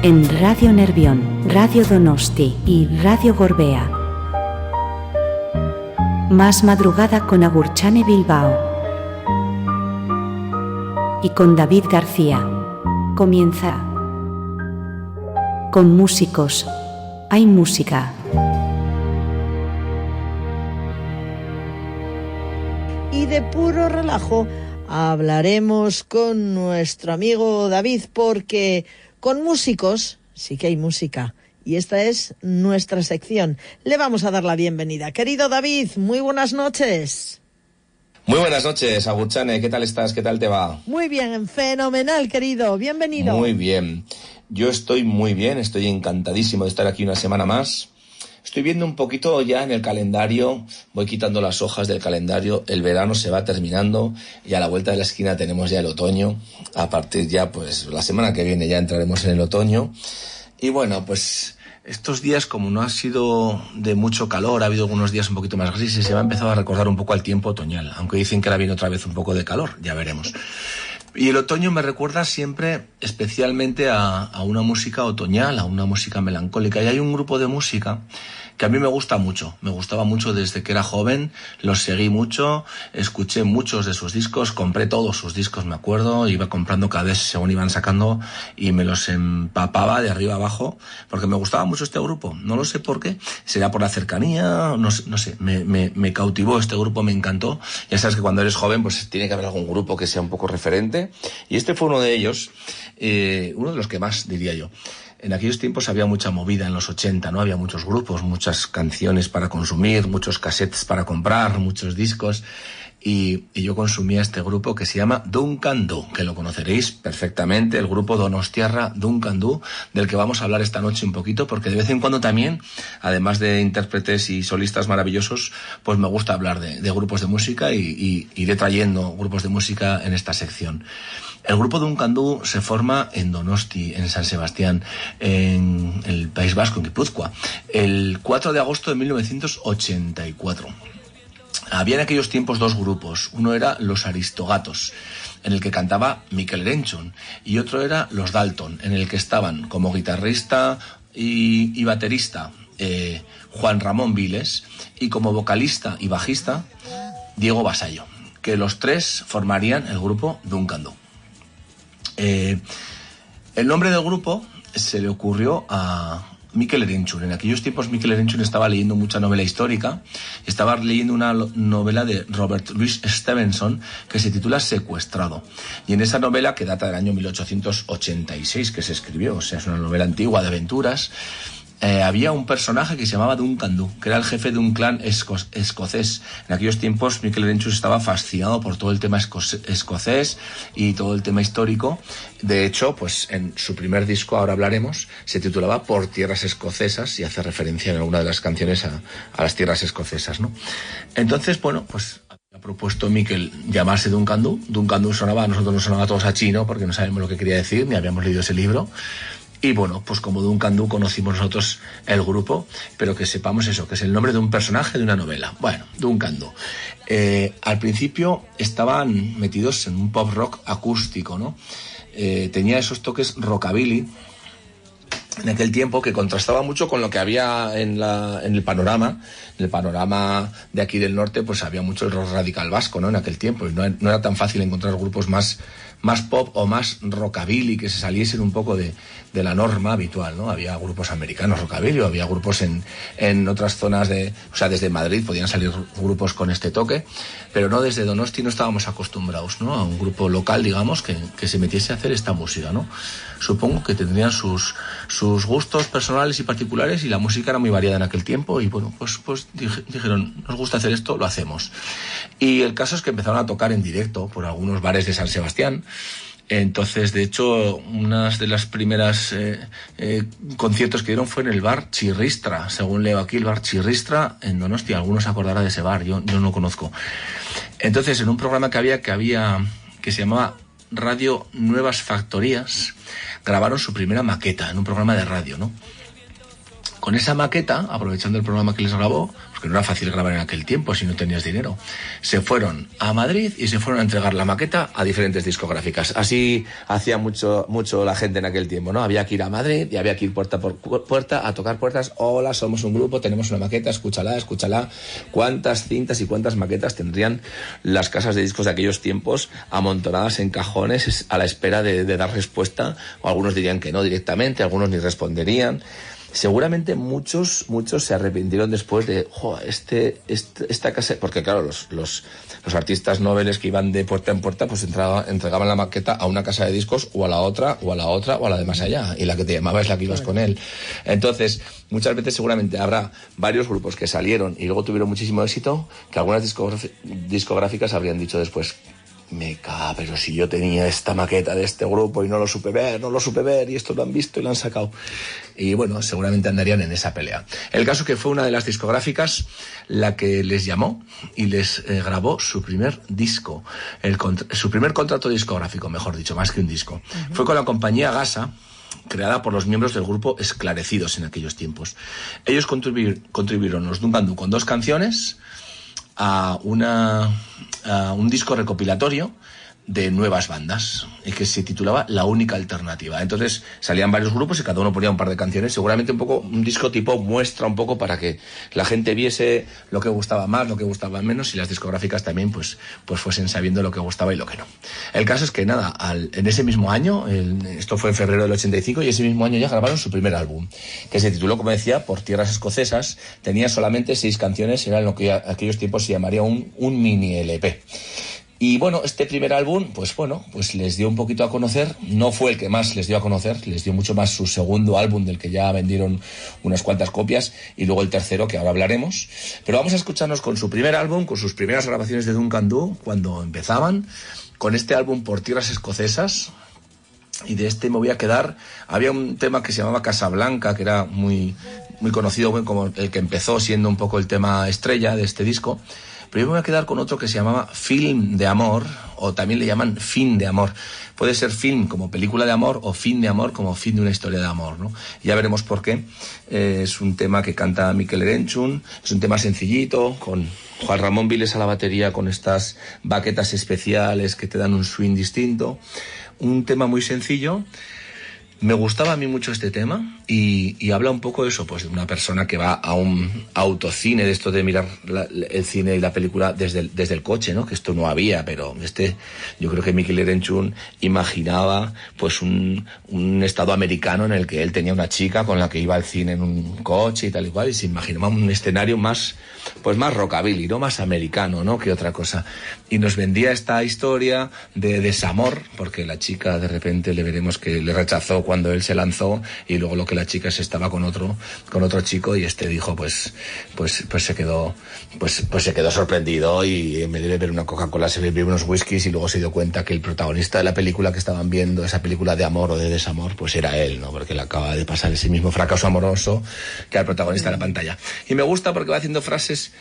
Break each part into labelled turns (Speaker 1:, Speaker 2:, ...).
Speaker 1: En Radio Nervión, Radio Donosti y Radio Gorbea. Más madrugada con Agurchane Bilbao y con David García. Comienza. Con músicos. Hay música.
Speaker 2: Y de puro relajo hablaremos con nuestro amigo David, porque con músicos sí que hay música. Y esta es nuestra sección. Le vamos a dar la bienvenida. Querido David, muy buenas noches.
Speaker 3: Muy buenas noches, Agurchane. ¿Qué tal estás? ¿Qué tal te va?
Speaker 2: Muy bien, fenomenal, querido. Bienvenido.
Speaker 3: Muy bien. Yo estoy muy bien, estoy encantadísimo de estar aquí una semana más. Estoy viendo un poquito ya en el calendario, voy quitando las hojas del calendario, el verano se va terminando y a la vuelta de la esquina tenemos ya el otoño. A partir ya, pues la semana que viene ya entraremos en el otoño. Y bueno, pues estos días, como no ha sido de mucho calor, ha habido algunos días un poquito más grises, se me ha empezado a recordar un poco al tiempo otoñal, aunque dicen que ahora viene otra vez un poco de calor, ya veremos. Y el otoño me recuerda siempre especialmente a una música otoñal, a una música melancólica. Y hay un grupo de música que a mí me gusta mucho. Me gustaba mucho desde que era joven, los seguí mucho, escuché muchos de sus discos, compré todos sus discos, me acuerdo, iba comprando cada vez según iban sacando y me los empapaba de arriba abajo, porque me gustaba mucho este grupo. No lo sé por qué, será por la cercanía, no sé, me cautivó este grupo, me encantó. Ya sabes que cuando eres joven pues tiene que haber algún grupo que sea un poco referente. Y este fue uno de ellos, uno de los que más, diría yo. En aquellos tiempos había mucha movida en los 80, ¿no? Había muchos grupos, muchas canciones para consumir, muchos cassettes para comprar, muchos discos. Y yo consumía este grupo que se llama Duncan Du, que lo conoceréis perfectamente, el grupo donostiarra Duncan Du, del que vamos a hablar esta noche un poquito, porque de vez en cuando también, además de intérpretes y solistas maravillosos, pues me gusta hablar de grupos de música y iré trayendo grupos de música en esta sección. El grupo Duncan Du se forma en Donosti, en San Sebastián, en el País Vasco, en Guipúzcoa, el 4 de agosto de 1984. Había en aquellos tiempos dos grupos. Uno era Los Aristogatos, en el que cantaba Mikel Erenchun, y otro era Los Dalton, en el que estaban como guitarrista y baterista Juan Ramón Viles, y como vocalista y bajista Diego Basallo, que los tres formarían el grupo Duncan Du. El nombre del grupo se le ocurrió a Mikel Erenchun. En aquellos tiempos Mikel Erenchun estaba leyendo mucha novela histórica, estaba leyendo una novela de Robert Louis Stevenson que se titula Secuestrado. Y en esa novela, que data del año 1886 que se escribió, o sea, es una novela antigua de aventuras, había un personaje que se llamaba Duncan Du, que era el jefe de un clan escocés. En aquellos tiempos Mikel Erenchun estaba fascinado por todo el tema escocés y todo el tema histórico. De hecho, pues en su primer disco, ahora hablaremos, se titulaba Por tierras escocesas y hace referencia en alguna de las canciones a las tierras escocesas, ¿no? Entonces, bueno, pues ha propuesto Mikel llamarse Duncan Du. Duncan Du sonaba, a nosotros nos sonaba a todos a chino porque no sabemos lo que quería decir, ni habíamos leído ese libro. Y bueno, pues como Duncan Du conocimos nosotros el grupo, pero que sepamos eso, que es el nombre de un personaje de una novela. Bueno, Duncan Du. Al principio estaban metidos en un pop rock acústico, ¿no? Tenía esos toques rockabilly en aquel tiempo que contrastaba mucho con lo que había en el panorama. En el panorama de aquí del norte pues había mucho el rock radical vasco, ¿no? En aquel tiempo, y no era tan fácil encontrar grupos más pop o más rockabilly que se saliesen un poco de la norma habitual, ¿no? Había grupos americanos rockabilly, o había grupos en otras zonas o sea, desde Madrid podían salir grupos con este toque, pero no desde Donosti, no estábamos acostumbrados, ¿no? A un grupo local, digamos, que se metiese a hacer esta música, ¿no? Supongo que tendrían sus gustos personales y particulares, y la música era muy variada en aquel tiempo, y bueno, pues dijeron, nos gusta hacer esto, lo hacemos. Y el caso es que empezaron a tocar en directo por algunos bares de San Sebastián. Entonces, de hecho, una de las primeras conciertos que dieron fue en el bar Chirristra, según leo aquí, el bar Chirristra en Donosti. Algunos se acordarán de ese bar, yo no conozco. Entonces, en un programa que se llamaba Radio Nuevas Factorías, grabaron su primera maqueta en un programa de radio, ¿no? Con esa maqueta, aprovechando el programa que les grabó, porque no era fácil grabar en aquel tiempo si no tenías dinero, se fueron a Madrid y se fueron a entregar la maqueta a diferentes discográficas. Así hacía mucho la gente en aquel tiempo, ¿no? Había que ir a Madrid y había que ir puerta por puerta a tocar puertas. Hola, somos un grupo, tenemos una maqueta, escúchala. ¿Cuántas cintas y cuántas maquetas tendrían las casas de discos de aquellos tiempos amontonadas en cajones a la espera de dar respuesta? O algunos dirían que no directamente, algunos ni responderían. Seguramente muchos se arrepintieron después de esta casa, porque claro, los artistas noveles que iban de puerta en puerta pues entregaban la maqueta a una casa de discos o a la otra o a la de más allá, y la que te llamaba es la que ibas con él. Entonces, muchas veces seguramente habrá varios grupos que salieron y luego tuvieron muchísimo éxito, que algunas discográficas habrían dicho después: pero si yo tenía esta maqueta de este grupo y no lo supe ver, y esto lo han visto y lo han sacado. Y bueno, seguramente andarían en esa pelea. El caso que fue una de las discográficas la que les llamó y les grabó su primer disco, su primer contrato discográfico, mejor dicho, más que un disco. Uh-huh. Fue con la compañía Gasa, creada por los miembros del grupo Esclarecidos en aquellos tiempos. Ellos contribuyeron los Duncan Du con 2 canciones a un disco recopilatorio de nuevas bandas, que se titulaba La Única Alternativa. Entonces salían varios grupos y cada uno ponía un par de canciones, seguramente un disco tipo muestra, un poco para que la gente viese lo que gustaba más, lo que gustaba menos, y las discográficas también pues fuesen sabiendo lo que gustaba y lo que no. El caso es que nada, en ese mismo año, esto fue en febrero del 85, y ese mismo año ya grabaron su primer álbum, que se tituló, como decía, Por Tierras Escocesas. Tenía solamente 6 canciones, era lo que aquellos tiempos se llamaría un mini LP. Y bueno, este primer álbum, pues les dio un poquito a conocer. No fue el que más les dio a conocer, les dio mucho más su segundo álbum, del que ya vendieron unas cuantas copias, y luego el tercero, que ahora hablaremos. Pero vamos a escucharnos con su primer álbum, con sus primeras grabaciones de Duncan Du, cuando empezaban, con este álbum Por Tierras Escocesas. Y de este me voy a quedar. Había un tema que se llamaba Casablanca, que era muy conocido, como el que empezó siendo un poco el tema estrella de este disco. Pero yo me voy a quedar con otro que se llamaba Film de Amor, o también le llaman Fin de Amor. Puede ser film como película de amor, o fin de amor como fin de una historia de amor, ¿no? Ya veremos por qué. Es un tema que canta Mikel Erenchun, es un tema sencillito, con Juan Ramón Viles a la batería, con estas baquetas especiales que te dan un swing distinto. Un tema muy sencillo. Me gustaba a mí mucho este tema, y habla un poco de eso, pues de una persona que va a un autocine, de esto de mirar el cine y la película desde el coche, ¿no? Que esto no había, pero yo creo que Mikel Erenchun imaginaba pues un estado americano en el que él tenía una chica con la que iba al cine en un coche y tal y cual, y se imaginaba un escenario más rockabilly, ¿no? Más americano, ¿no? Que otra cosa. Y nos vendía esta historia de desamor, porque la chica de repente le veremos que le rechazó cuando él se lanzó, y luego lo que la chica se estaba con otro chico, y dijo pues se quedó sorprendido, y en vez de beber una Coca-Cola se bebió unos whiskies, y luego se dio cuenta que el protagonista de la película que estaban viendo, esa película de amor o de desamor, pues era él, ¿no? Porque le acaba de pasar ese mismo fracaso amoroso que al protagonista de la pantalla. Y me gusta porque va haciendo frases,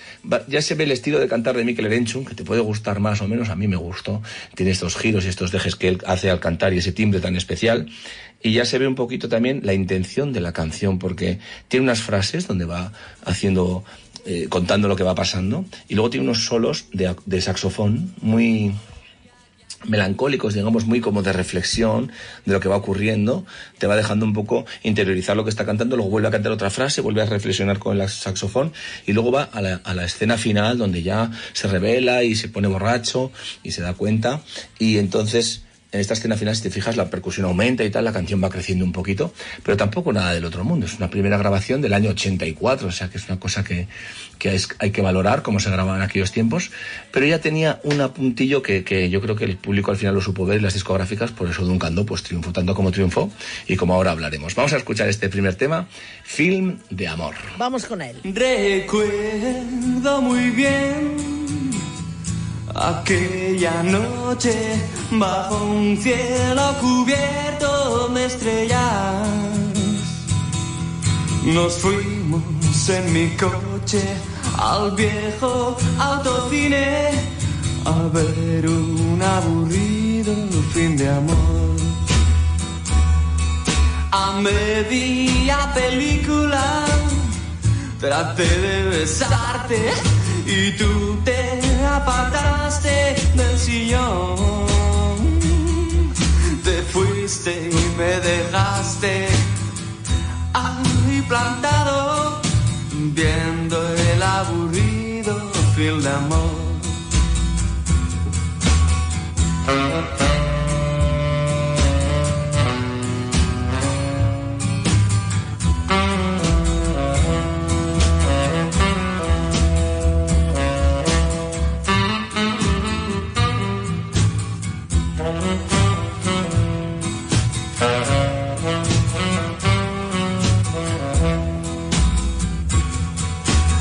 Speaker 3: ya se ve el estilo de cantar de Mikel Erenchun, que te puede gustar más o menos, a mí me gustó. Tiene estos giros y estos dejes que él hace al cantar, y ese timbre tan especial. Y ya se ve un poquito también la intención de la canción, porque tiene unas frases donde va haciendo, contando lo que va pasando, y luego tiene unos solos de saxofón muy melancólicos, digamos, muy como de reflexión de lo que va ocurriendo. Te va dejando un poco interiorizar lo que está cantando, luego vuelve a cantar otra frase, vuelve a reflexionar con el saxofón, y luego va a la escena final, donde ya se revela y se pone borracho y se da cuenta, y entonces en esta escena final, si te fijas, la percusión aumenta y tal, la canción va creciendo un poquito, pero tampoco nada del otro mundo. Es una primera grabación del año 84, o sea que es una cosa que hay que valorar, cómo se grababa en aquellos tiempos, pero ya tenía un apuntillo que yo creo que el público al final lo supo ver, y las discográficas, por eso Duncan Du pues triunfó tanto como triunfó, y como ahora hablaremos. Vamos a escuchar este primer tema, Film de Amor.
Speaker 2: Vamos con él.
Speaker 4: Recuerdo muy bien aquella noche bajo un cielo cubierto de estrellas. Nos fuimos en mi coche al viejo autocine a ver un aburrido fin de amor. A media película traté de besarte y tú te apartaste del sillón. Te fuiste y me dejaste ahí plantado, viendo el aburrido film de amor.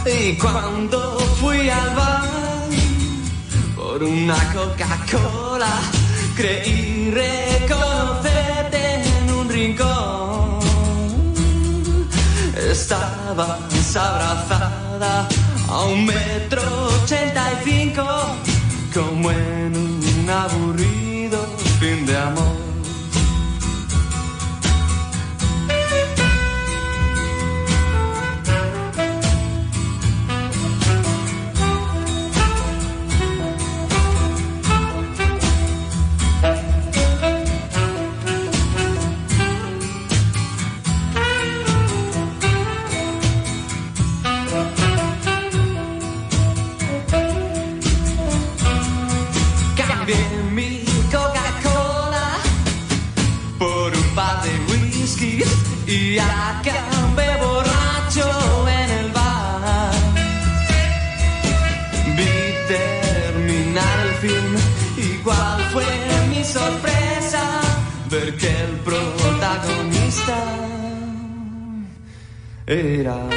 Speaker 4: Y cuando fui al bar por una Coca-Cola, creí reconocerte en un rincón. Estabas abrazada a 1,85 m, como en un aburrido fin de amor. Y acabé borracho en el bar. Vi terminar el film y cuál fue mi sorpresa ver que el protagonista era yo.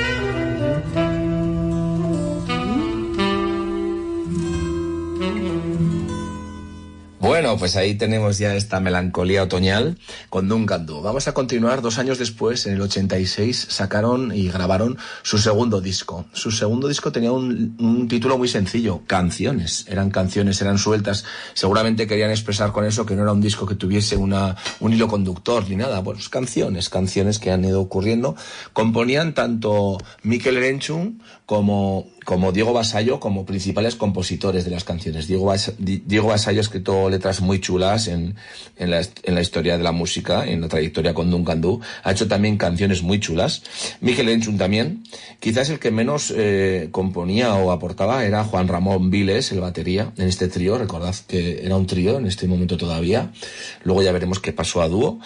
Speaker 3: Bueno, pues ahí tenemos ya esta melancolía otoñal con Duncan Du. Vamos a continuar. 2 años después, en el 86, sacaron y grabaron su segundo disco. Su segundo disco tenía un título muy sencillo, Canciones. Eran canciones, eran sueltas. Seguramente querían expresar con eso que no era un disco que tuviese un hilo conductor ni nada. Pues canciones que han ido ocurriendo. Componían tanto Mikel Erenchun como Diego Basallo como principales compositores de las canciones. Diego Basallo ha escrito letras muy chulas en la historia de la música, en la trayectoria con Duncan Du. Ha hecho también canciones muy chulas. Mikel Erenchun también. Quizás el que menos componía o aportaba era Juan Ramón Viles, el batería, en este trío. Recordad que era un trío en este momento todavía. Luego ya veremos qué pasó a dúo.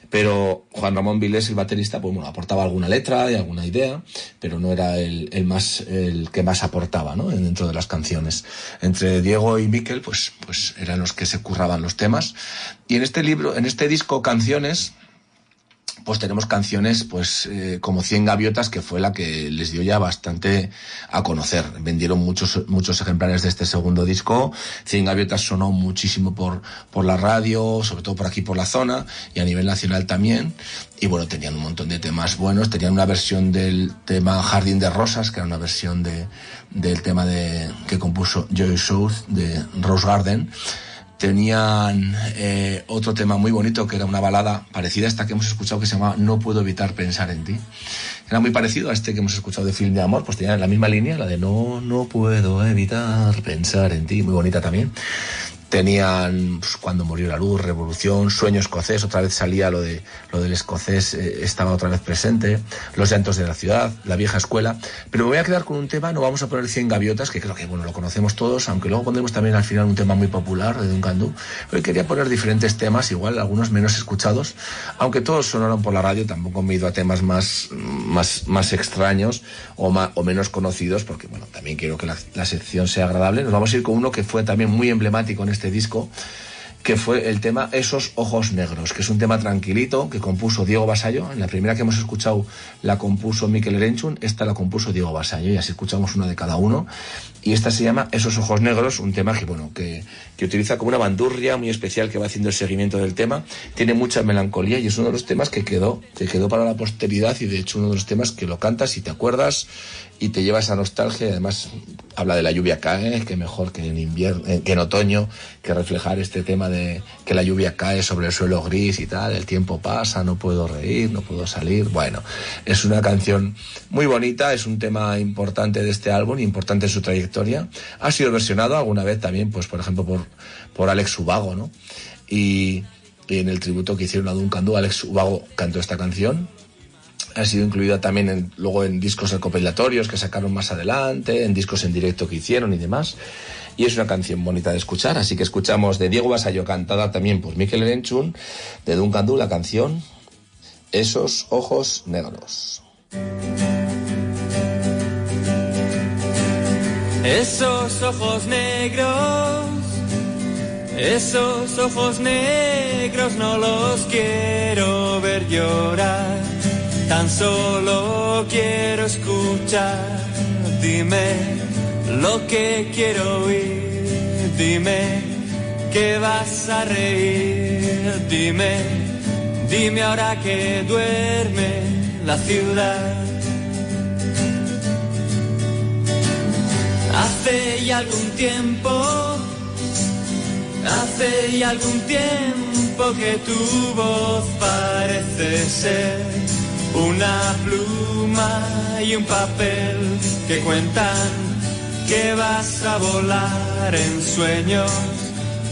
Speaker 3: Pero Juan Ramón Viles, el baterista, pues bueno, aportaba alguna letra y alguna idea, pero no era el que más aportaba, ¿no?, dentro de las canciones. Entre Diego y Mikel, pues eran los que se curraban los temas. Y en este disco Canciones, pues tenemos canciones como 100 gaviotas, que fue la que les dio ya bastante a conocer. Vendieron muchos ejemplares de este segundo disco. 100 gaviotas sonó muchísimo por la radio, sobre todo por aquí por la zona, y a nivel nacional también. Y bueno, tenían un montón de temas buenos. Tenían una versión del tema Jardín de Rosas, que era una versión del tema que compuso Joy South, de Rose Garden. Tenían otro tema muy bonito, que era una balada parecida a esta que hemos escuchado, que se llama No puedo evitar pensar en ti. Era muy parecido a este que hemos escuchado de Film de Amor, pues tenían la misma línea, la de No puedo evitar pensar en ti, muy bonita también. Tenían Cuando murió la luz, Revolución, Sueño escocés, otra vez salía lo del escocés, estaba otra vez presente, Los llantos de la ciudad, La vieja escuela. Pero me voy a quedar con un tema, no vamos a poner 100 gaviotas, que creo que lo conocemos todos, aunque luego pondremos también al final un tema muy popular de Duncan Du. Pero quería poner diferentes temas, igual algunos menos escuchados, aunque todos sonaron por la radio. Tampoco me he ido a temas más extraños o menos conocidos, porque bueno, también quiero que la sección sea agradable. Nos vamos a ir con uno que fue también muy emblemático en este disco, que fue el tema Esos ojos negros, que es un tema tranquilito que compuso Diego Basallo. En la primera que hemos escuchado la compuso Mikel Erenchun, esta la compuso Diego Basallo, y así escuchamos una de cada uno. Y esta se llama Esos ojos negros, un tema que utiliza como una bandurria muy especial, que va haciendo el seguimiento del tema. Tiene mucha melancolía y es uno de los temas que quedó para la posteridad, y de hecho uno de los temas que lo cantas y te acuerdas y te lleva esa nostalgia, y además habla de la lluvia cae, que mejor que en invierno, que en otoño, que reflejar este tema de que la lluvia cae sobre el suelo gris y tal, el tiempo pasa, no puedo reír, no puedo salir. Bueno, es una canción muy bonita, es un tema importante de este álbum, importante en su trayectoria. Ha sido versionado alguna vez también, pues por ejemplo, por Alex Ubago, ¿no? Y en el tributo que hicieron a Duncan Du, Alex Ubago cantó esta canción. Ha sido incluida también luego en discos recopilatorios que sacaron más adelante, en discos en directo que hicieron y demás. Y es una canción bonita de escuchar, así que escuchamos de Diego Basallo, cantada también por Mikel Erenchun, de Duncan Du, la canción Esos ojos negros.
Speaker 4: Esos ojos negros no los quiero ver llorar. Tan solo quiero escuchar, dime lo que quiero oír, dime que vas a reír, dime ahora que duerme la ciudad. Hace ya algún tiempo que tu voz parece ser una pluma y un papel que cuentan que vas a volar en sueños,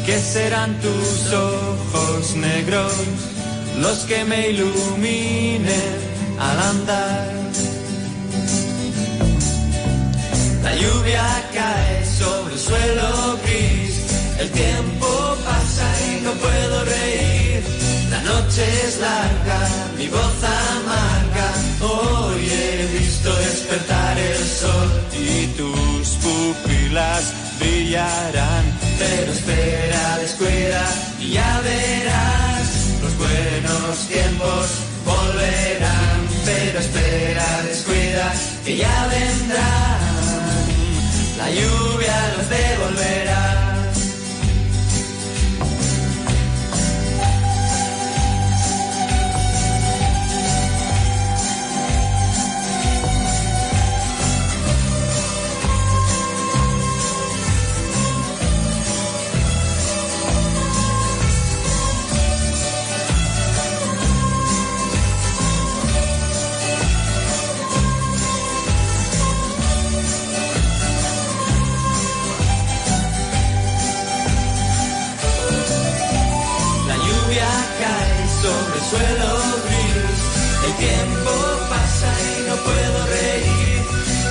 Speaker 4: que serán tus ojos negros los que me iluminen al andar. La lluvia cae sobre el suelo gris, el tiempo pasa y no puedo reír. La noche es larga, mi voz amarga, hoy he visto despertar el sol y tus pupilas brillarán. Pero espera, descuida y ya verás, los buenos tiempos volverán. Pero espera, descuida que ya vendrán, la lluvia los devolverá. Suelo gris, el tiempo pasa y no puedo reír.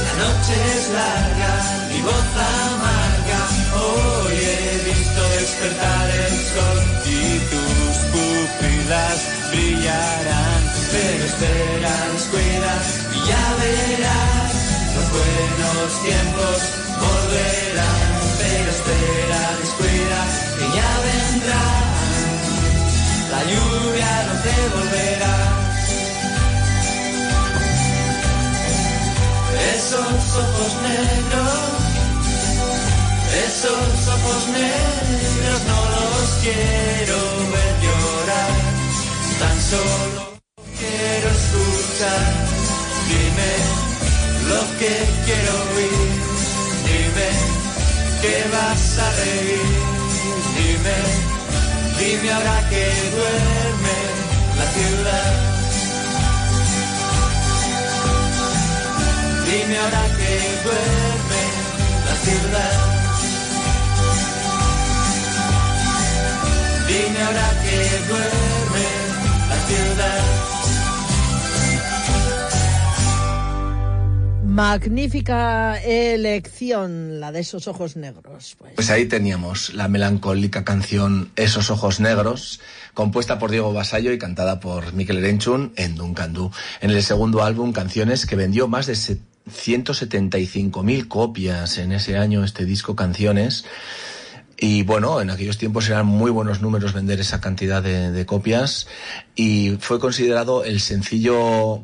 Speaker 4: La noche es larga, mi voz amarga, hoy he visto despertar el sol y tus pupilas brillarán. Pero espera, descuida y ya verás, los buenos tiempos volverán. Pero espera, descuida que ya vendrán, la lluvia nos devolverá. Esos ojos negros no los quiero ver llorar. Tan solo quiero escuchar, dime lo que quiero oír, dime que vas a reír, dime ahora que duerme la ciudad. Dime ahora que duerme la ciudad. Dime ahora que duerme la ciudad.
Speaker 2: Magnífica elección, la de Esos ojos negros.
Speaker 3: Pues ahí teníamos la melancólica canción Esos ojos negros, compuesta por Diego Basallo y cantada por Mikel Erenchun en Duncan Du. En el segundo álbum, Canciones, que vendió más de 175.000 copias en ese año, este disco Canciones. Y bueno, en aquellos tiempos eran muy buenos números vender esa cantidad de copias, y fue considerado el sencillo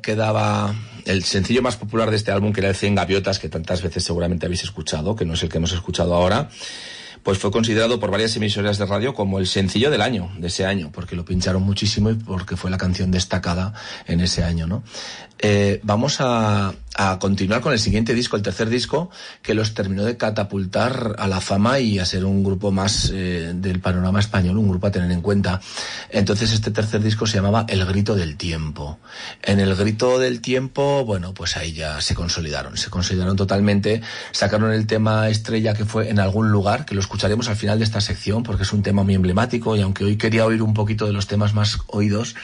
Speaker 3: más popular de este álbum, que era el 100 Gaviotas, que tantas veces seguramente habéis escuchado, que no es el que hemos escuchado ahora. Pues fue considerado por varias emisoras de radio como el sencillo del año, de ese año, porque lo pincharon muchísimo y porque fue la canción destacada en ese año, ¿no? vamos a continuar con el siguiente disco, el tercer disco, que los terminó de catapultar a la fama y a ser un grupo más del panorama español, un grupo a tener en cuenta. Entonces este tercer disco se llamaba El Grito del Tiempo. En El Grito del Tiempo, bueno, pues ahí ya se consolidaron totalmente, sacaron el tema estrella que fue En Algún Lugar, que lo escucharemos al final de esta sección porque es un tema muy emblemático, y aunque hoy quería oír un poquito de los temas más oídos,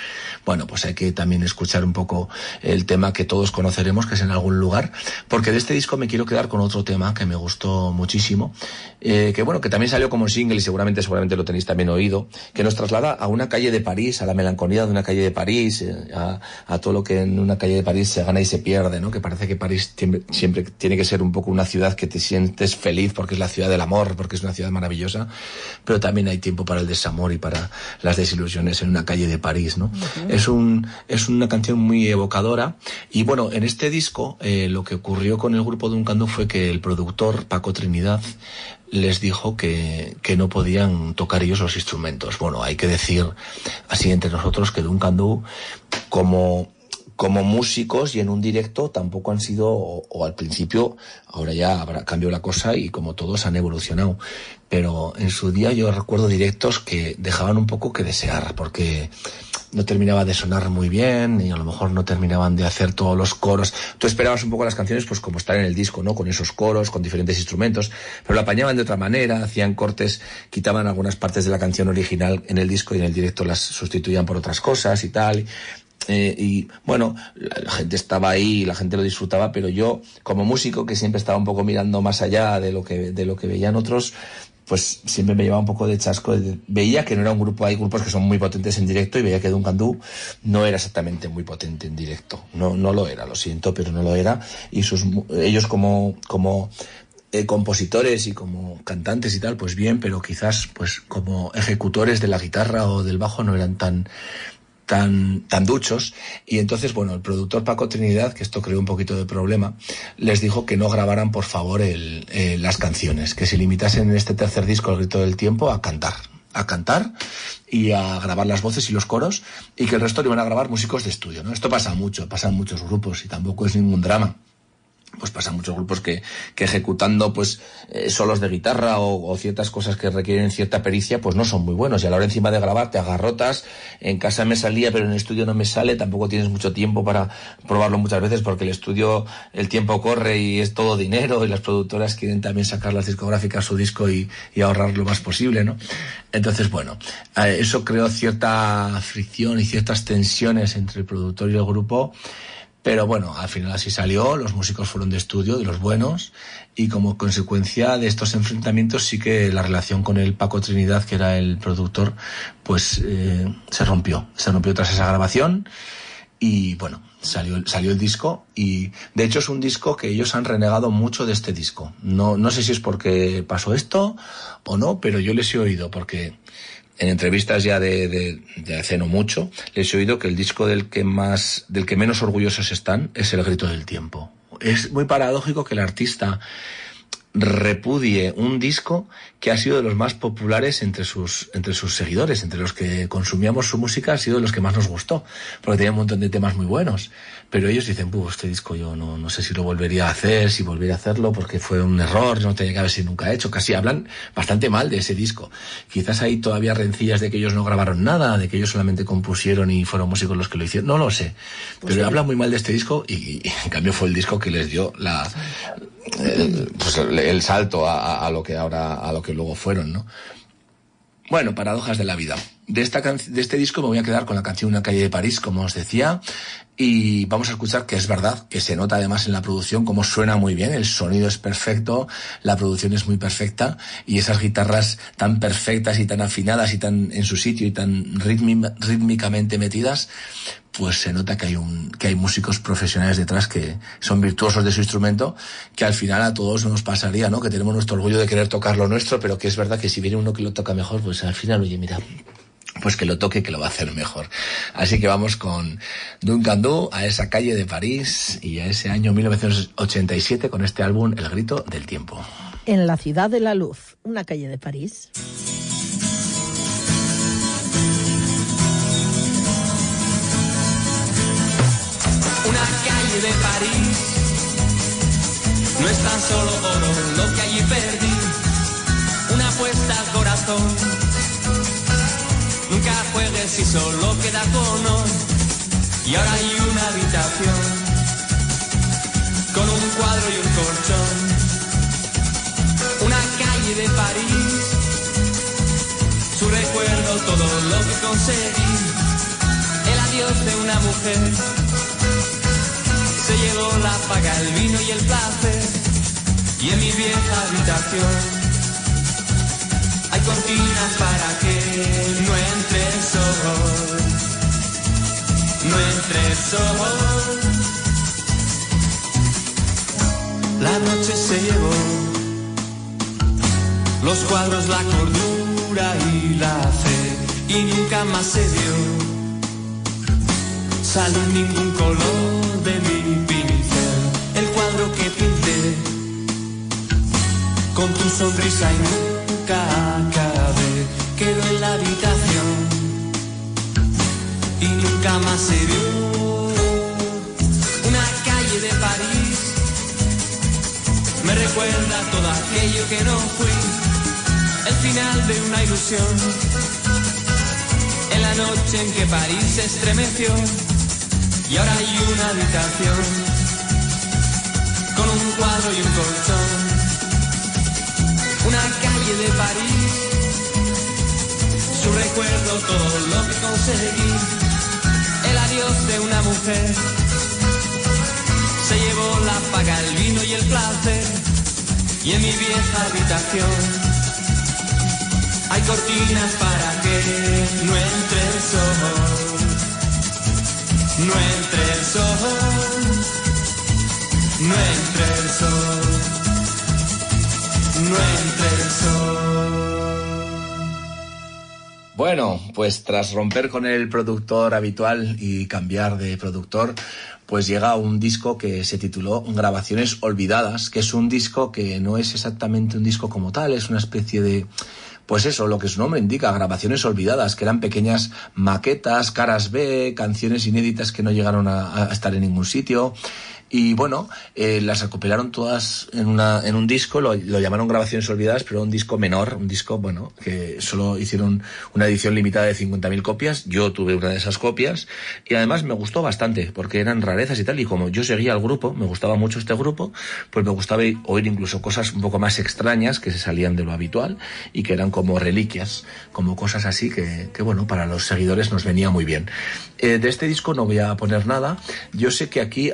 Speaker 3: bueno, pues hay que también escuchar un poco el tema que todos conoceremos, que es En Algún Lugar, porque de este disco me quiero quedar con otro tema que me gustó muchísimo, que bueno, que también salió como single y seguramente lo tenéis también oído, que nos traslada a una calle de París, a la melancolía de una calle de París, a todo lo que en una calle de París se gana y se pierde, ¿no? Que parece que París siempre tiene que ser un poco una ciudad que te sientes feliz porque es la ciudad del amor, porque es una ciudad maravillosa, pero también hay tiempo para el desamor y para las desilusiones en una calle de París, ¿no? Uh-huh. Es una canción muy evocadora. Y bueno, en este disco lo que ocurrió con el grupo Duncan Du fue que el productor Paco Trinidad les dijo que no podían tocar ellos los instrumentos. Bueno, hay que decir así entre nosotros que Duncan Du, como músicos y en un directo, tampoco han sido, o al principio, ahora ya habrá cambiado la cosa y como todos han evolucionado. Pero en su día yo recuerdo directos que dejaban un poco que desear, porque no terminaba de sonar muy bien y a lo mejor no terminaban de hacer todos los coros. Tú esperabas un poco las canciones pues como están en el disco, ¿no? Con esos coros, con diferentes instrumentos, pero lo apañaban de otra manera, hacían cortes, quitaban algunas partes de la canción original en el disco y en el directo las sustituían por otras cosas y tal. Y bueno, la gente estaba ahí, la gente lo disfrutaba, pero yo como músico que siempre estaba un poco mirando más allá de lo que veían otros, pues siempre me llevaba un poco de chasco. Veía que no era un grupo, hay grupos que son muy potentes en directo, y veía que Duncan Du no era exactamente muy potente en directo, no lo era, lo siento, pero no lo era, y ellos como compositores y como cantantes y tal, pues bien, pero quizás pues como ejecutores de la guitarra o del bajo no eran tan duchos. Y entonces, bueno, el productor Paco Trinidad, que esto creó un poquito de problema, les dijo que no grabaran por favor las canciones, que se limitasen en este tercer disco, El Grito del Tiempo, a cantar y a grabar las voces y los coros, y que el resto lo iban a grabar músicos de estudio, ¿no? Esto pasa mucho, pasa en muchos grupos y tampoco es ningún drama. Pues pasan muchos grupos que ejecutando pues solos de guitarra o ciertas cosas que requieren cierta pericia pues no son muy buenos, y a la hora encima de grabar te agarrotas. En casa me salía pero en el estudio no me sale, tampoco tienes mucho tiempo para probarlo muchas veces porque el estudio, el tiempo corre y es todo dinero, y las productoras quieren también sacar las discográficas su disco y ahorrar lo más posible, ¿no? Entonces bueno, eso creó cierta fricción y ciertas tensiones entre el productor y el grupo. Pero bueno, al final así salió, los músicos fueron de estudio, de los buenos, y como consecuencia de estos enfrentamientos sí que la relación con el Paco Trinidad, que era el productor, pues se rompió tras esa grabación. Y bueno, salió el disco, y de hecho es un disco que ellos han renegado mucho de este disco. No sé si es porque pasó esto o no, pero yo les he oído, porque en entrevistas ya de hace no mucho, les he oído que el disco del que menos orgullosos están es El Grito del Tiempo. Es muy paradójico que el artista repudie un disco que ha sido de los más populares entre sus seguidores, entre los que consumíamos su música, ha sido de los que más nos gustó, porque tenía un montón de temas muy buenos. Pero ellos dicen, este disco yo no sé si lo volvería a hacer, si volvería a hacerlo, porque fue un error, no tenía que haber sido nunca hecho. Casi hablan bastante mal de ese disco. Quizás hay todavía rencillas de que ellos no grabaron nada, de que ellos solamente compusieron y fueron músicos los que lo hicieron. No lo sé. Pero sí, hablan muy mal de este disco, y en cambio fue el disco que les dio el salto a lo que luego fueron, ¿no? Bueno, paradojas de la vida. De este disco me voy a quedar con la canción Una calle de París, como os decía, y vamos a escuchar que es verdad, que se nota además en la producción cómo suena muy bien, el sonido es perfecto, la producción es muy perfecta, y esas guitarras tan perfectas y tan afinadas y tan en su sitio y tan rítmicamente metidas, pues se nota que hay músicos profesionales detrás que son virtuosos de su instrumento, que al final a todos nos pasaría, ¿no? Que tenemos nuestro orgullo de querer tocar lo nuestro, pero que es verdad que si viene uno que lo toca mejor, pues al final, oye, mira, pues que lo toque, que lo va a hacer mejor. Así que vamos con Duncan Du, a esa calle de París y a ese año 1987 con este álbum El Grito del Tiempo.
Speaker 2: En la ciudad de la luz, una calle de París.
Speaker 4: Una calle de París no es tan solo oro lo que allí perdí, una apuesta al corazón. Nunca juegues si solo queda con hoy. Y ahora hay una habitación con un cuadro y un colchón, una calle de París, su recuerdo, todo lo que conseguí, el adiós de una mujer, se llevó la paga, el vino y el placer, y en mi vieja habitación hay cortinas para que no entre el sol, no entre el sol. La noche se llevó los cuadros, la cordura y la fe, y nunca más se dio salir ningún color de mi pincel. El cuadro que pinté con tu sonrisa y nunca acabé quedó en la habitación y nunca más se vio. Una calle de París me recuerda todo aquello que no fui, el final de una ilusión, en la noche en que París se estremeció. Y ahora hay una habitación con un cuadro y un colchón, una calle de París, su recuerdo, todo lo que conseguí, el adiós de una mujer, se llevó la paga, el vino y el placer, y en mi vieja habitación hay cortinas para que no entre el sol, no entre el sol, no entre el sol, no entre el sol.
Speaker 3: Bueno, pues tras romper con el productor habitual y cambiar de productor, pues llega un disco que se tituló Grabaciones Olvidadas, que es un disco que no es exactamente un disco como tal, es una especie de... Pues eso, lo que su nombre indica, grabaciones olvidadas, que eran pequeñas maquetas, caras B, canciones inéditas que no llegaron a estar en ningún sitio. Y bueno, las recopilaron todas en un disco, lo llamaron Grabaciones Olvidadas, pero un disco menor, un disco, bueno, que solo hicieron una edición limitada de 50.000 copias. Yo tuve una de esas copias y además me gustó bastante, porque eran rarezas y tal, y como yo seguía al grupo, me gustaba mucho este grupo, pues me gustaba oír incluso cosas un poco más extrañas que se salían de lo habitual y que eran como reliquias, como cosas así que bueno, para los seguidores nos venía muy bien. De este disco no voy a poner nada. Yo sé que aquí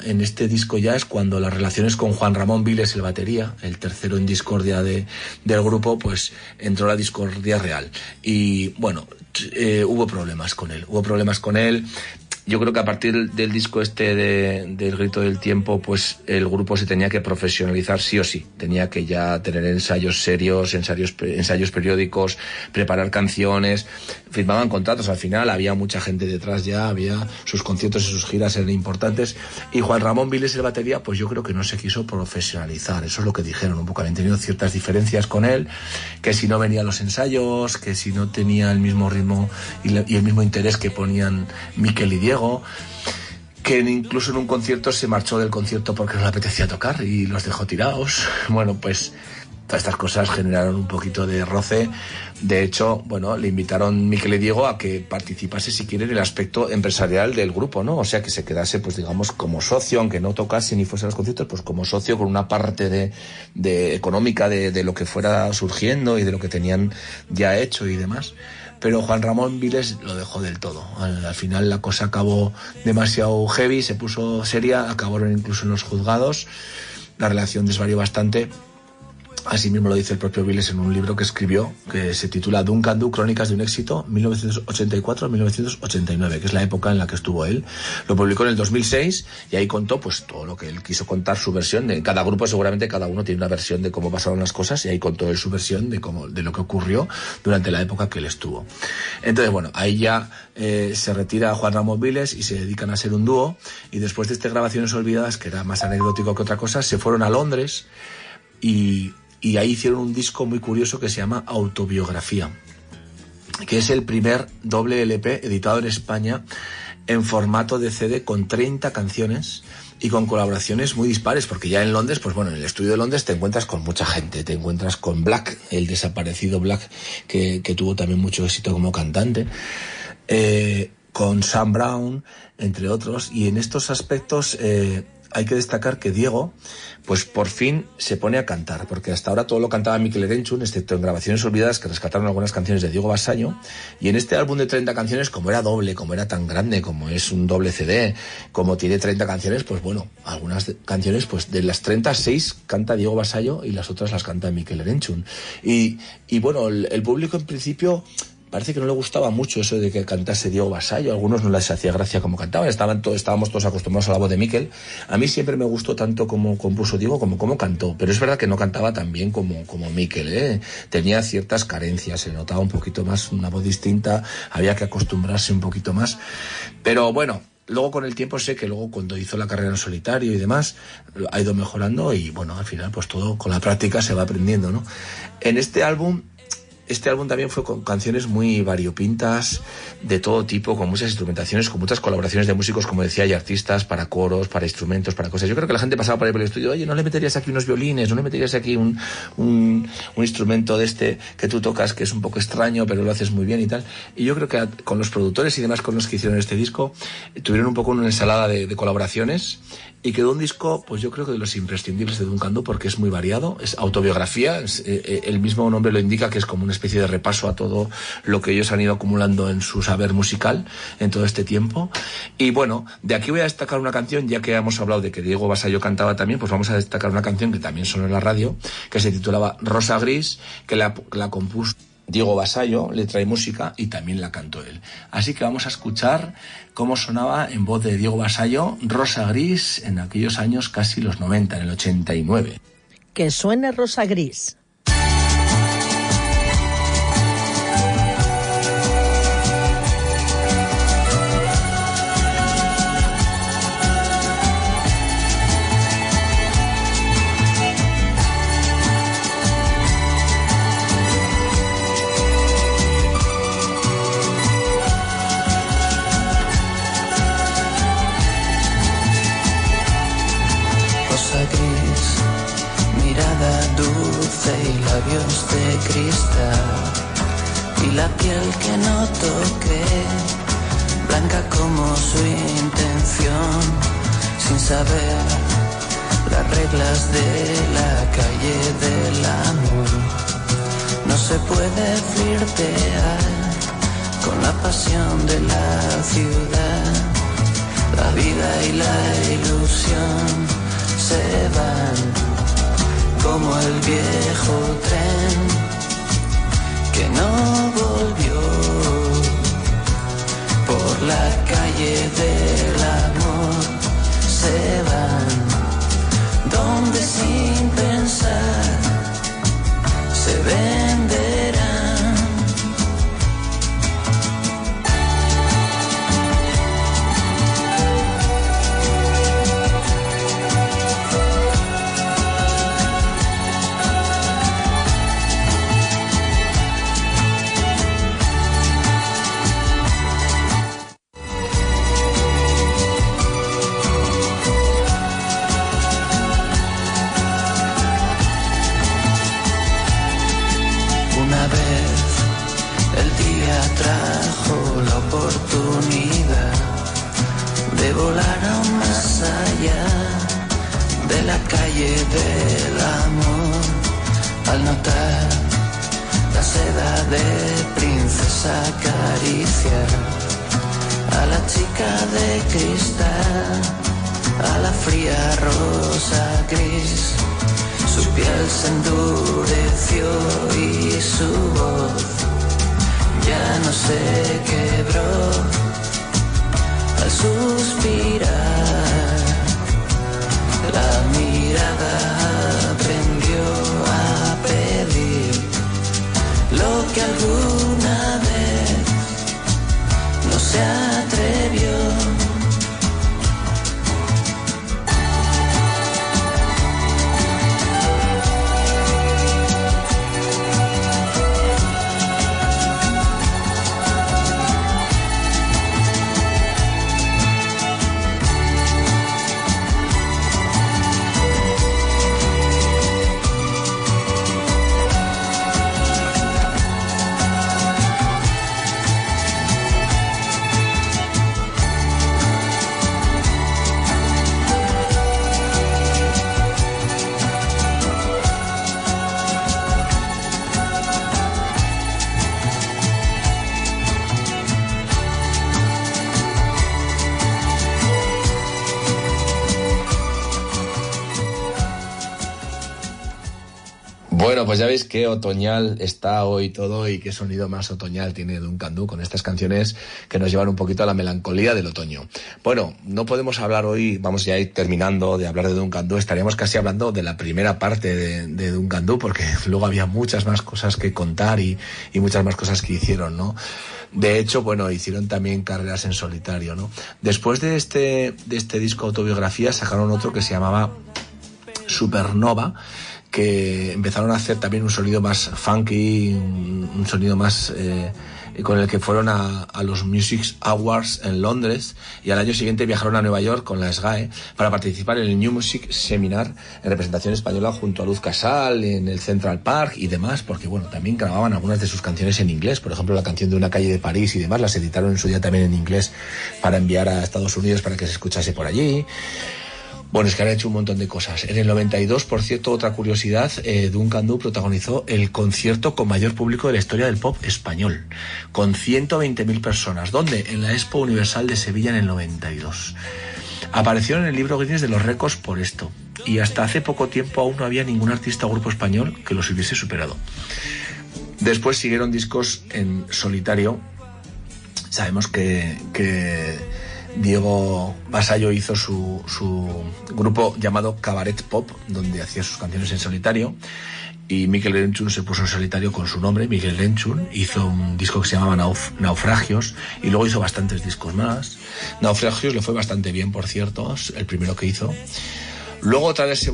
Speaker 3: en este disco ya es cuando las relaciones con Juan Ramón Viles, el batería, el tercero en discordia del grupo, pues entró la discordia real. Y bueno, hubo problemas con él. Yo creo que a partir del disco del Grito del Tiempo, pues el grupo se tenía que profesionalizar sí o sí. Tenía que ya tener ensayos serios, ensayos periódicos, preparar canciones, firmaban contratos. Al final había mucha gente detrás ya, había sus conciertos y sus giras eran importantes. Y Juan Ramón Viles, el batería, pues yo creo que no se quiso profesionalizar. Eso es lo que dijeron un poco. Habían tenido ciertas diferencias con él, que si no venía a los ensayos, que si no tenía el mismo ritmo y el mismo interés que ponían Mikel y Diego, que incluso en un concierto se marchó del concierto porque no le apetecía tocar y los dejó tirados. Bueno, pues todas estas cosas generaron un poquito de roce. De hecho, bueno, le invitaron Mikel y Diego a que participase, si quiere, en el aspecto empresarial del grupo, ¿no? O sea, que se quedase, pues digamos, como socio, aunque no tocase ni fuese a los conciertos, pues como socio con una parte de económica de lo que fuera surgiendo y de lo que tenían ya hecho y demás. Pero Juan Ramón Viles lo dejó del todo. Al final la cosa acabó demasiado heavy, se puso seria, acabaron incluso en los juzgados, la relación desvarió bastante. Así mismo lo dice el propio Viles en un libro que escribió, que se titula Duncan Du, Crónicas de un éxito, 1984-1989, que es la época en la que estuvo él. Lo publicó en el 2006 y ahí contó pues todo lo que él quiso contar, su versión. De cada grupo seguramente cada uno tiene una versión de cómo pasaron las cosas y ahí contó él su versión de lo que ocurrió durante la época que él estuvo. Entonces, bueno, ahí ya se retira Juan Ramón Viles y se dedican a ser un dúo, y después de estas Grabaciones Olvidadas, que era más anecdótico que otra cosa, se fueron a Londres y ahí hicieron un disco muy curioso que se llama Autobiografía, que es el primer doble LP editado en España en formato de CD con 30 canciones y con colaboraciones muy dispares, porque ya en Londres, pues bueno, en el estudio de Londres te encuentras con mucha gente, te encuentras con Black, el desaparecido Black, que tuvo también mucho éxito como cantante, con Sam Brown, entre otros, y en estos aspectos hay que destacar que Diego, pues por fin se pone a cantar, porque hasta ahora todo lo cantaba Mikel Erenchun, excepto en grabaciones olvidadas que rescataron algunas canciones de Diego Vasallo, y en este álbum de 30 canciones, como era doble, como era tan grande, como es un doble CD, como tiene 30 canciones, pues bueno, algunas canciones, pues de las 36 canta Diego Vasallo y las otras las canta Mikel Erenchun. Y bueno, el público en principio parece que no le gustaba mucho eso de que cantase Diego Vasallo. A algunos no les hacía gracia como cantaban. Estábamos todos acostumbrados a la voz de Mikel. A mí siempre me gustó tanto como compuso Diego como cómo cantó. Pero es verdad que no cantaba tan bien como Mikel, ¿eh? Tenía ciertas carencias, se notaba un poquito más, una voz distinta, había que acostumbrarse un poquito más. Pero bueno, luego con el tiempo sé que luego cuando hizo la carrera en solitario y demás ha ido mejorando y bueno, al final pues todo con la práctica se va aprendiendo, ¿no? En este álbum también fue con canciones muy variopintas, de todo tipo, con muchas instrumentaciones, con muchas colaboraciones de músicos, como decía, y artistas, para coros, para instrumentos, para cosas. Yo creo que la gente pasaba por ahí por el estudio, oye, ¿no le meterías aquí unos violines? ¿No le meterías aquí un instrumento de este que tú tocas que es un poco extraño, pero lo haces muy bien y tal? Y yo creo que con los productores y demás con los que hicieron este disco, tuvieron un poco una ensalada de colaboraciones, y quedó un disco, pues yo creo que de los imprescindibles de Duncan Du, porque es muy variado, es autobiografía, el mismo nombre lo indica, que es como una especie de repaso a todo lo que ellos han ido acumulando en su saber musical en todo este tiempo. Y bueno, de aquí voy a destacar una canción, ya que hemos hablado de que Diego Vasallo cantaba también, pues vamos a destacar una canción que también sonó en la radio, que se titulaba Rosa Gris, que la compuso Diego Vasallo, letra y música, y también la cantó él. Así que vamos a escuchar cómo sonaba en voz de Diego Vasallo Rosa Gris en aquellos años casi los 90, en el 89.
Speaker 2: Que suene Rosa Gris.
Speaker 5: Labios de cristal y la piel que no toqué, blanca como su intención, sin saber las reglas de la calle del amor. No se puede flirtear con la pasión de la ciudad. La vida y la ilusión se van como el viejo tren que no volvió por la calle del amor. Se van donde sin pensar se venderán. Del amor, al notar la seda de princesa acaricia a la chica de cristal, a la fría rosa gris. Su piel se endureció y su voz ya no se quebró al suspirar. La mirada aprendió a pedir lo que alguna vez no se atrevió.
Speaker 3: Bueno, pues ya veis qué otoñal está hoy todo y qué sonido más otoñal tiene Duncan Du con estas canciones que nos llevan un poquito a la melancolía del otoño. Bueno, no podemos hablar hoy, vamos ya a ir terminando de hablar de Duncan Du, estaríamos casi hablando de la primera parte de Duncan Du, porque luego había muchas más cosas que contar y muchas más cosas que hicieron, ¿no? De hecho, bueno, hicieron también carreras en solitario, ¿no? Después de este disco autobiografía sacaron otro que se llamaba Supernova, que empezaron a hacer también un sonido más funky, un sonido más con el que fueron a los Music Awards en Londres, y al año siguiente viajaron a Nueva York con la SGAE para participar en el New Music Seminar en representación española junto a Luz Casal en el Central Park y demás, porque bueno, también grababan algunas de sus canciones en inglés, por ejemplo la canción de Una calle de París y demás, las editaron en su día también en inglés para enviar a Estados Unidos para que se escuchase por allí. Bueno, es que han hecho un montón de cosas. En el 92, por cierto, otra curiosidad, Duncan Du protagonizó el concierto con mayor público de la historia del pop español, con 120.000 personas. ¿Dónde? En la Expo Universal de Sevilla en el 92. Aparecieron en el libro Guinness de los récords por esto. Y hasta hace poco tiempo aún no había ningún artista o grupo español que los hubiese superado. Después siguieron discos en solitario. Sabemos que Diego Vasallo hizo su grupo llamado Cabaret Pop, donde hacía sus canciones en solitario, y Mikel Erenchun se puso en solitario con su nombre. Mikel Erenchun hizo un disco que se llamaba Naufragios, y luego hizo bastantes discos más. Naufragios le fue bastante bien, por cierto, el primero que hizo. Luego otra vez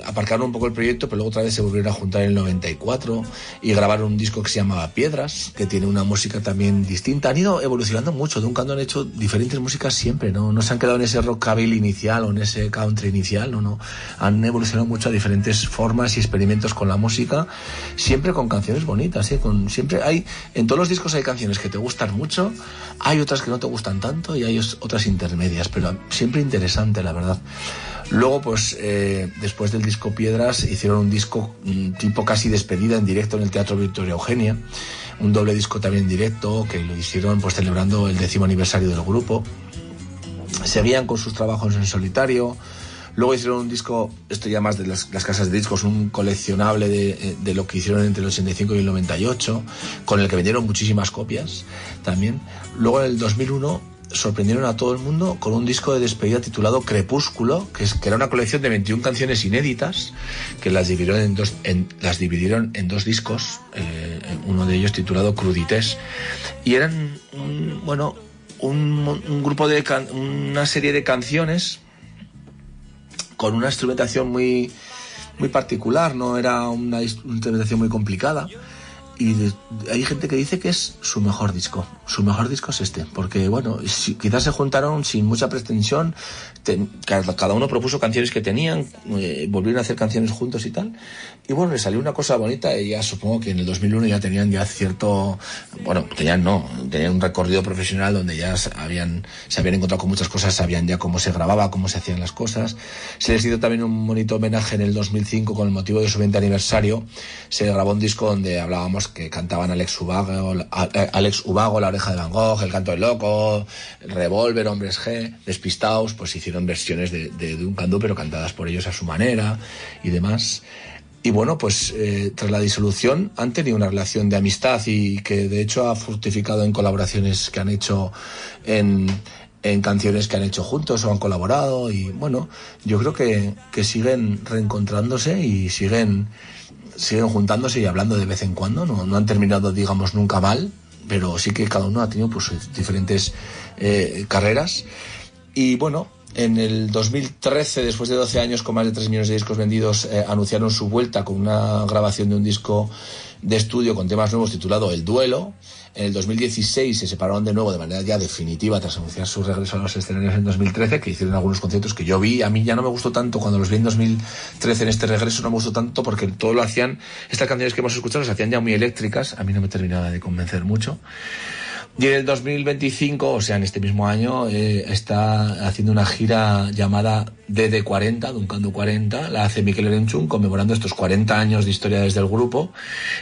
Speaker 3: aparcaron un poco el proyecto, pero luego otra vez se volvieron a juntar en el 94 y grabaron un disco que se llamaba Piedras, que tiene una música también distinta. Han ido evolucionando mucho, Duncan Du han hecho diferentes músicas siempre, no se han quedado en ese rockabilly inicial o en ese country inicial, no. Han evolucionado mucho a diferentes formas y experimentos con la música, siempre con canciones bonitas, siempre hay, en todos los discos hay canciones que te gustan mucho, hay otras que no te gustan tanto y hay otras intermedias, pero siempre interesante, la verdad. Luego, pues, después del disco Piedras, hicieron un disco tipo casi despedida en directo en el Teatro Victoria Eugenia, un doble disco también en directo, que lo hicieron pues celebrando el 10º aniversario del grupo. Seguían con sus trabajos en solitario. Luego hicieron un disco, esto ya más de las casas de discos, un coleccionable de lo que hicieron entre el 85 y el 98, con el que vendieron muchísimas copias también. Luego en el 2001 sorprendieron a todo el mundo con un disco de despedida titulado Crepúsculo, que era una colección de 21 canciones inéditas que las dividieron en dos discos, uno de ellos titulado Crudités, y eran un grupo de una serie de canciones con una instrumentación muy particular, no era una instrumentación muy complicada. Y hay gente que dice que es su mejor disco es este, porque bueno, quizás se juntaron sin mucha pretensión, cada uno propuso canciones que tenían, volvieron a hacer canciones juntos y tal, y bueno, les salió una cosa bonita. Y ya supongo que en el 2001 ya tenían tenían un recorrido profesional donde ya se habían encontrado con muchas cosas, sabían ya cómo se grababa, cómo se hacían las cosas. Se les hizo también un bonito homenaje en el 2005 con el motivo de su 20 aniversario. Se grabó un disco donde hablábamos que cantaban Alex Ubago, La oreja de Van Gogh, El canto del loco, Revolver, Hombres G, Despistaos, pues hicieron versiones de Duncan Du, pero cantadas por ellos a su manera y demás. Y bueno, pues tras la disolución han tenido una relación de amistad, y que de hecho ha fructificado en colaboraciones que han hecho en canciones que han hecho juntos o han colaborado. Y bueno, yo creo que siguen reencontrándose y siguen juntándose y hablando de vez en cuando. No han terminado, digamos, nunca mal, pero sí que cada uno ha tenido pues diferentes carreras. Y bueno, en el 2013, después de 12 años con más de 3 millones de discos vendidos, anunciaron su vuelta con una grabación de un disco de estudio con temas nuevos titulado El Duelo. En el 2016 se separaron de nuevo de manera ya definitiva tras anunciar su regreso a los escenarios en 2013, que hicieron algunos conciertos que yo vi. A mí ya no me gustó tanto cuando los vi en 2013 en este regreso, no me gustó tanto porque todo lo hacían, estas canciones que hemos escuchado las hacían ya muy eléctricas, a mí no me terminaba de convencer mucho. Y en el 2025, o sea, en este mismo año, está haciendo una gira llamada DD40, Duncan Du 40, la hace Mikel Erenchun, conmemorando estos 40 años de historia desde el grupo,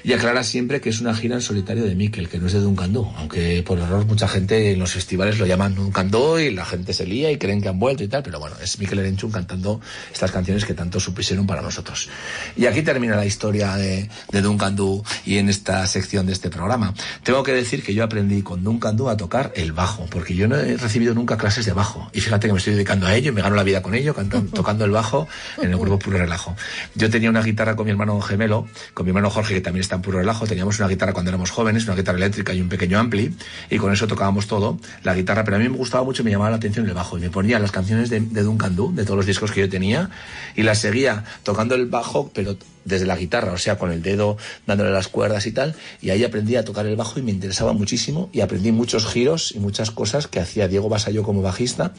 Speaker 3: y aclara siempre que es una gira en solitario de Mikel, que no es de Duncan Du, aunque por error mucha gente en los festivales lo llaman Duncan Du y la gente se lía y creen que han vuelto y tal, pero bueno, es Mikel Erenchun cantando estas canciones que tanto supusieron para nosotros. Y aquí termina la historia de Duncan Du y en esta sección de este programa. Tengo que decir que yo aprendí con Duncan Du a tocar el bajo, porque yo no he recibido nunca clases de bajo, y fíjate que me estoy dedicando a ello y me gano la vida con ello, tocando el bajo en el grupo Puro Relajo. Yo tenía una guitarra con mi hermano gemelo, con mi hermano Jorge, que también está en Puro Relajo. Teníamos una guitarra cuando éramos jóvenes, una guitarra eléctrica y un pequeño ampli, y con eso tocábamos todo, la guitarra, pero a mí me gustaba mucho, me llamaba la atención el bajo, y me ponía las canciones de Duncan Du, de todos los discos que yo tenía, y las seguía tocando el bajo, pero desde la guitarra, o sea, con el dedo dándole las cuerdas y tal, y ahí aprendí a tocar el bajo y me interesaba muchísimo, y aprendí muchos giros y muchas cosas que hacía Diego Basayo como bajista,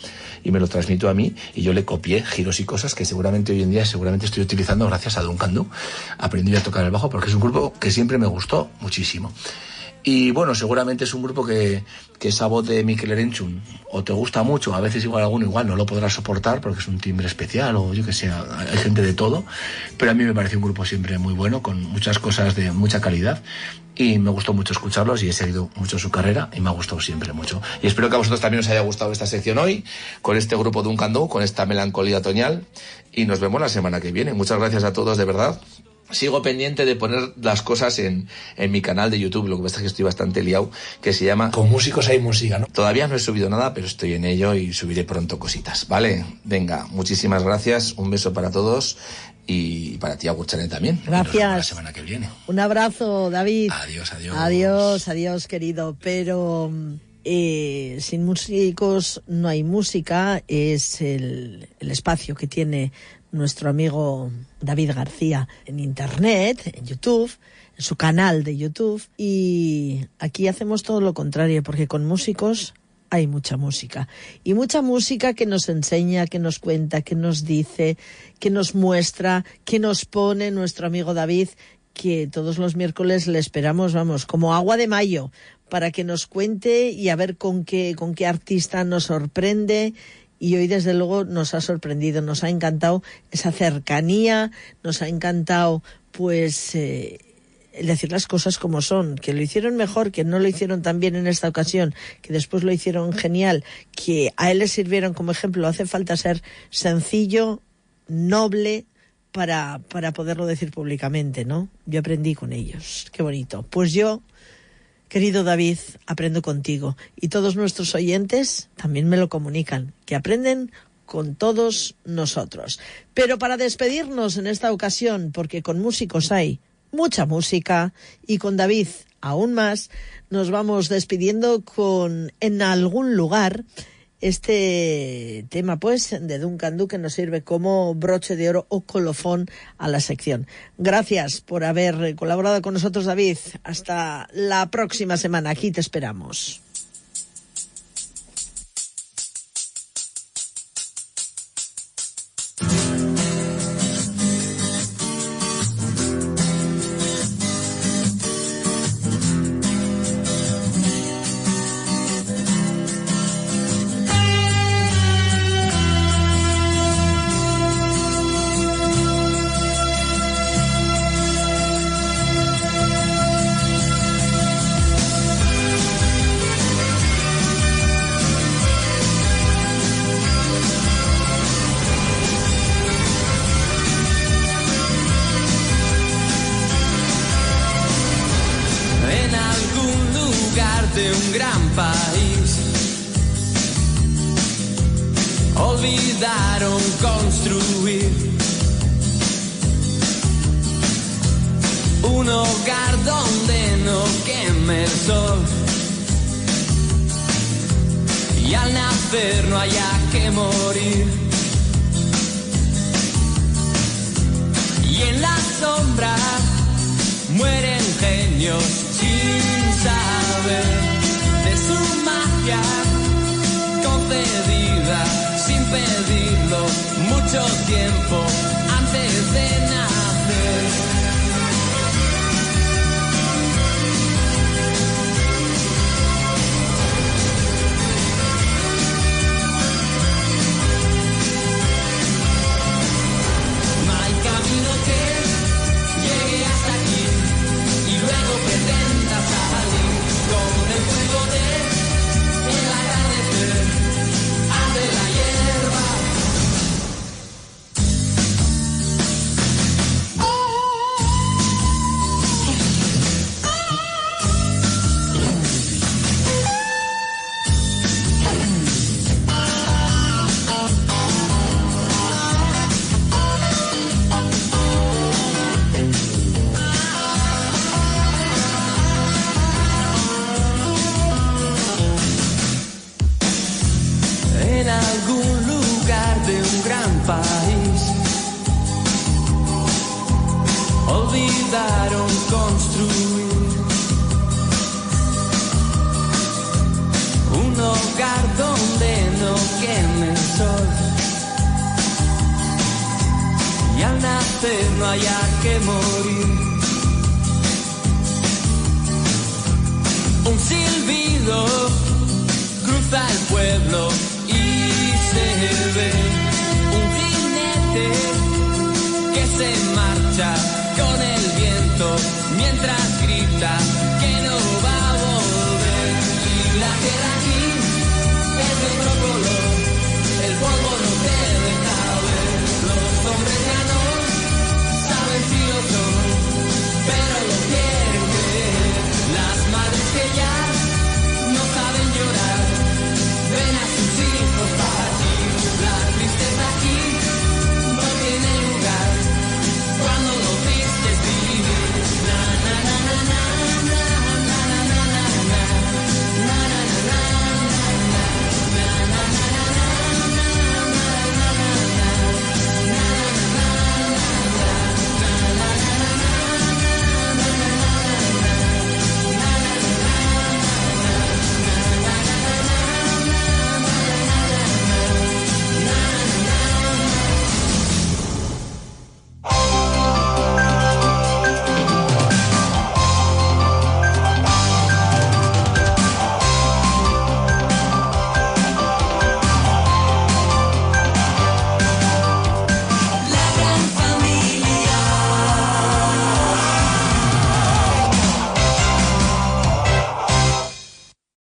Speaker 3: y me lo transmitió a mí, y yo le copié giros y cosas que seguramente hoy en día estoy utilizando gracias a Duncan Du. Aprendí a tocar el bajo porque es un grupo que siempre me gustó muchísimo. Y bueno, seguramente es un grupo que esa voz de Mikel Erenchun o te gusta mucho, a veces alguno igual no lo podrás soportar porque es un timbre especial o yo que sé, hay gente de todo, pero a mí me pareció un grupo siempre muy bueno, con muchas cosas de mucha calidad, y me gustó mucho escucharlos y he seguido mucho su carrera y me ha gustado siempre mucho. Y espero que a vosotros también os haya gustado esta sección hoy, con este grupo Duncan Du, con esta melancolía otoñal, y nos vemos la semana que viene. Muchas gracias a todos, de verdad. Sigo pendiente de poner las cosas en mi canal de YouTube, lo que pasa es que estoy bastante liado, que se llama Con Músicos hay Música, ¿no? Todavía no he subido nada, pero estoy en ello y subiré pronto cositas, ¿vale? Venga, muchísimas gracias, un beso para todos y para ti, Agurchane, también.
Speaker 2: Gracias.
Speaker 3: Y nos vemos la semana que viene.
Speaker 2: Un abrazo, David.
Speaker 3: Adiós, adiós.
Speaker 2: Adiós, adiós, querido. Pero sin músicos no hay música, es el espacio que tiene nuestro amigo David García en internet, en YouTube, en su canal de YouTube, y aquí hacemos todo lo contrario, porque con músicos hay mucha música, y mucha música que nos enseña, que nos cuenta, que nos dice, que nos muestra, que nos pone nuestro amigo David, que todos los miércoles le esperamos, vamos, como agua de mayo, para que nos cuente y a ver con qué artista nos sorprende. Y hoy, desde luego, nos ha sorprendido, nos ha encantado esa cercanía, nos ha encantado, pues, el decir las cosas como son, que lo hicieron mejor, que no lo hicieron tan bien en esta ocasión, que después lo hicieron genial, que a él le sirvieron como ejemplo. Hace falta ser sencillo, noble, para poderlo decir públicamente, ¿no? Yo aprendí con ellos. Qué bonito. Pues yo, querido David, aprendo contigo, y todos nuestros oyentes también me lo comunican, que aprenden con todos nosotros. Pero para despedirnos en esta ocasión, porque con músicos hay mucha música, y con David aún más, nos vamos despidiendo con En algún lugar, este tema pues de Duncan Du, que nos sirve como broche de oro o colofón a la sección. Gracias por haber colaborado con nosotros, David. Hasta la próxima semana, aquí te esperamos.
Speaker 4: De un gran país olvidaron construir un hogar donde no queme el sol y al nacer no haya que morir, y en la sombra mueren genios sin saber de su magia concedida sin pedirlo mucho tiempo antes de nacer. olvidaron construir un hogar donde no queme el sol y al nacer no haya que morir. Un silbido cruza el